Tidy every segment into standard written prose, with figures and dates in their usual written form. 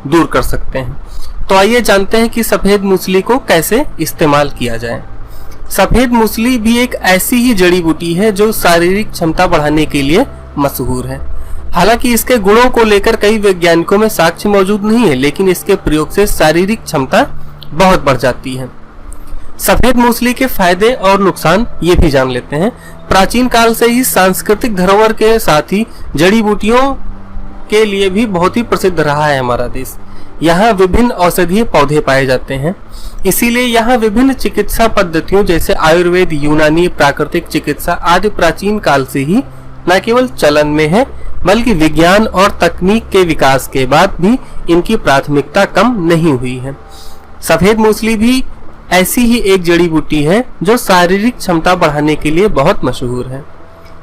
दूर कर सकते हैं। तो आइए जानते हैं कि सफेद मूसली को कैसे इस्तेमाल किया जाए। सफेद मूसली भी एक ऐसी ही जड़ी बूटी है जो शारीरिक क्षमता बढ़ाने के लिए मशहूर है। हालांकि इसके गुणों को लेकर कई वैज्ञानिकों में साक्ष्य मौजूद नहीं है, लेकिन इसके प्रयोग से शारीरिक क्षमता बहुत बढ़ जाती है। सफेद मूसली के फायदे और नुकसान ये भी जान लेते हैं। प्राचीन काल से ही सांस्कृतिक धरोहर के साथ ही जड़ी बूटियों के लिए भी बहुत ही प्रसिद्ध रहा है हमारा देश। यहाँ विभिन्न औषधीय पौधे पाए जाते हैं, इसीलिए यहाँ विभिन्न चिकित्सा पद्धतियों जैसे आयुर्वेद, यूनानी, प्राकृतिक चिकित्सा आदि प्राचीन काल से ही न केवल चलन में है, बल्कि विज्ञान और तकनीक के विकास के बाद भी इनकी प्राथमिकता कम नहीं हुई है। सफेद मूसली भी ऐसी ही एक जड़ी बूटी है जो शारीरिक क्षमता बढ़ाने के लिए बहुत मशहूर है।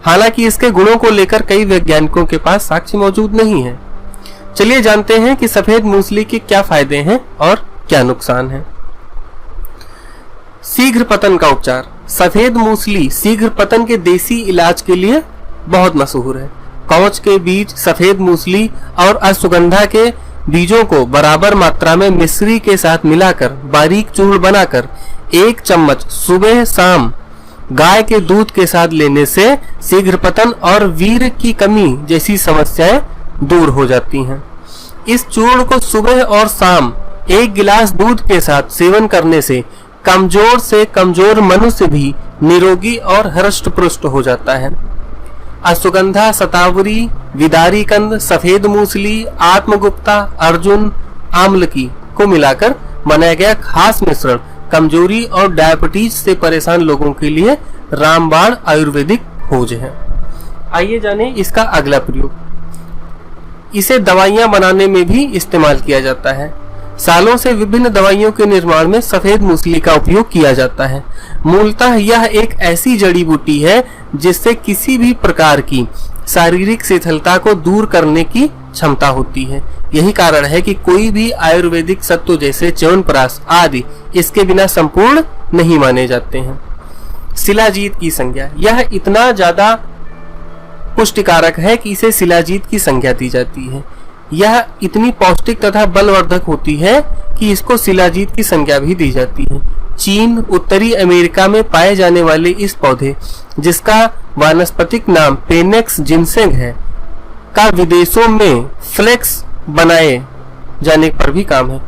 हालांकि इसके गुणों को लेकर कई वैज्ञानिकों के पास साक्ष्य मौजूद नहीं है। चलिए जानते हैं कि सफेद मूसली के क्या फायदे हैं और क्या नुकसान है। शीघ्र पतन का उपचार। सफेद मूसली शीघ्र पतन के देसी इलाज के लिए बहुत मशहूर है। कवच के बीज, सफेद मूसली और अश्वगंधा के बीजों को बराबर मात्रा में मिश्री के साथ मिलाकर बारीक चूर्ण बनाकर 1 चम्मच सुबह शाम गाय के दूध के साथ लेने से शीघ्र पतन और वीर्य की कमी जैसी समस्याएं दूर हो जाती हैं। इस चूर्ण को सुबह और शाम 1 गिलास दूध के साथ सेवन करने से कमजोर से कमजोर मनुष्य भी निरोगी और हृष्ट-पुष्ट हो जाता है। अश्वगंधा, शतावरी, विदारी कंद, सफेद मूसली, आत्मगुप्ता, अर्जुन, आमलकी को मिलाकर बनाया गया खास मिश्रण कमजोरी और डायबिटीज से परेशान लोगों के लिए रामबाण आयुर्वेदिक खोज है। आइए जानें इसका अगला प्रयोग। इसे दवाइयां बनाने में भी इस्तेमाल किया जाता है। सालों से विभिन्न दवाइयों के निर्माण में सफेद मूसली का उपयोग किया जाता है। मूलतः यह एक ऐसी जड़ी बूटी है जिससे किसी भी प्रकार की शारीरिक शिथिलता को दूर करने की क्षमता होती है। यही कारण है कि कोई भी आयुर्वेदिक सत्व जैसे च्यवनप्राश आदि इसके बिना संपूर्ण नहीं माने जाते हैं। शिलाजीत की संज्ञा। यह इतना ज्यादा पुष्टिकारक है कि इसे शिलाजीत की संज्ञा दी जाती है। यह इतनी पौष्टिक तथा बलवर्धक होती है कि इसको शिलाजीत की संज्ञा भी दी जाती है। चीन, उत्तरी अमेरिका में पाए जाने वाले इस पौधे, जिसका वानस्पतिक नाम पेनेक्स जिनसेंग है, का विदेशों में फ्लेक्स बनाए जाने पर भी काम है।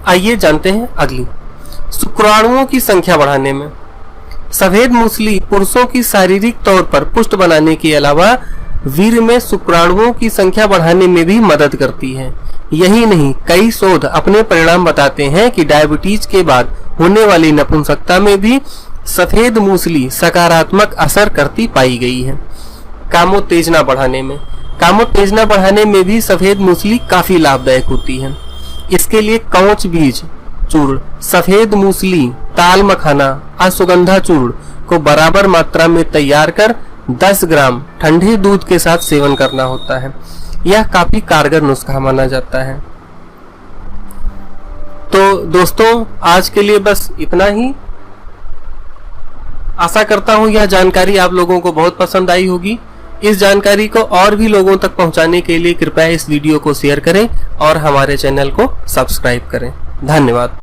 आइए जानते हैं अगली। शुक्राणुओं की संख्या बढ़ाने में। सफेद मूसली पुरुषों की शारीरिक तौर पर पुष्ट बनाने के अलावा वीर्य में शुक्राणुओं की संख्या बढ़ाने में भी मदद करती है। यही नहीं, कई शोध अपने परिणाम बताते हैं कि डायबिटीज के बाद होने वाली नपुंसकता में भी सफेद मूसली सकारात्मक असर करती पाई गई है। कामोत्तेजना बढ़ाने में। कामोत्तेजना बढ़ाने में भी सफेद मूसली काफी लाभदायक होती है। इसके लिए कवच बीज चूर्ण, सफेद मूसली, ताल मखाना, अश्वगंधा चूर्ण को बराबर मात्रा में तैयार कर 10 ग्राम ठंडे दूध के साथ सेवन करना होता है। यह काफी कारगर नुस्खा माना जाता है। तो दोस्तों, आज के लिए बस इतना ही। आशा करता हूं यह जानकारी आप लोगों को बहुत पसंद आई होगी। इस जानकारी को और भी लोगों तक पहुंचाने के लिए कृपया इस वीडियो को शेयर करें और हमारे चैनल को सब्सक्राइब करें। धन्यवाद।